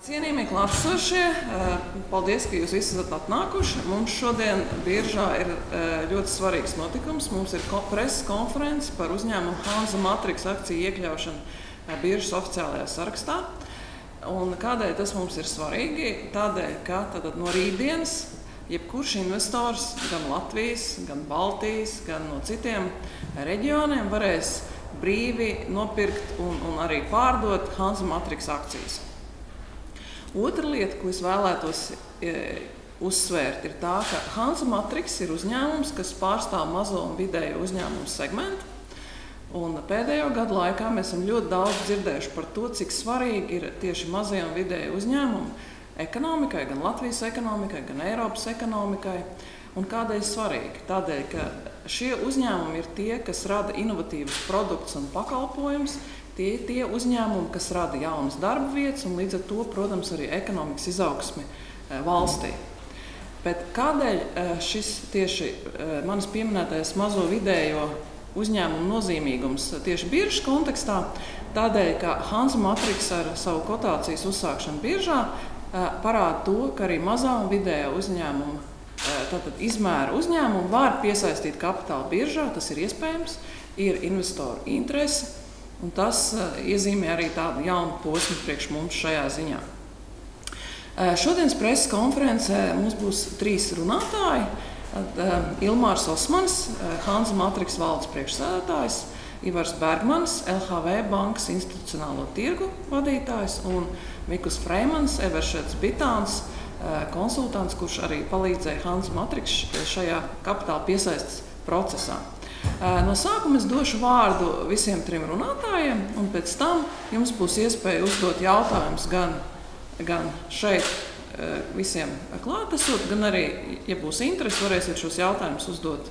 Cienījamie klātesošie, paldies, ka jūs visi esat atnākuši. Mums šodien biržā ir ļoti svarīgs notikums. Mums ir preses konference par uzņēmumu Hansa Matrix akciju iekļaušanu biržas oficiālajā sarakstā. Un kādēļ tas mums ir svarīgi? Tādēļ, ka no rītdienas jebkurš investors gan Latvijas, gan Baltijas, gan no citiem reģioniem varēs brīvi nopirkt un arī pārdot Hansa Matrix akcijas. Otra lieta, ko es vēlētos uzsvērt, ir tā, ka Hansa Matrix ir uzņēmums, kas pārstāv mazo un vidējo uzņēmumu segmentu. Un pēdējo gadu laikā mēs esam ļoti daudz dzirdējuši par to, cik svarīgi ir tieši mazie un vidēji uzņēmumi ekonomikai, gan Latvijas ekonomikai, gan Eiropas ekonomikai. Un kādēļ svarīgi? Tādēļ, ka šie uzņēmumi ir tie, kas rada inovatīvus produktus un pakalpojumus. Tie uzņēmumi, kas rada jaunas darba vietas un līdz ar to, protams, arī ekonomikas izaugsmi valstī. Bet kādēļ šis tieši manis pieminētais mazo vidējo uzņēmumu nozīmīgums tieši biržas kontekstā? Tādēļ, ka Hansa Matrix ar savu kotācijas uzsākšanu biržā parāda to, ka arī mazā un vidējā uzņēmuma, tātad izmēra uzņēmumu var piesaistīt kapitālu biržā, tas ir iespējams, ir investoru interese. Un tas iezīmē arī tādu jaunu posmu priekš mums šajā ziņā. Šodienas preses konferencē mums būs 3 runātāji. Ilmārs Osmanis, Hansa Matrix valdes priekšsēdētājs, Ivars Bergmanis, LHV bankas institucionālo tirgu vadītājs un Mikus Freimans, Everšets Bitāns, konsultants, kurš arī palīdzēja Hansa Matrix šajā kapitāla piesaistes procesā. No sākuma es došu vārdu visiem 3 runātājiem, un pēc tam jums būs iespēja uzdot jautājumus gan šeit visiem klātesot, gan arī, ja būs interesi, varēsiet šos jautājumus uzdot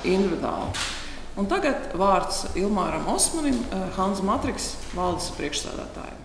individuāli. Un tagad vārds Ilmāram Osmanim, Hansa Matrix valdes priekšsēdētājiem.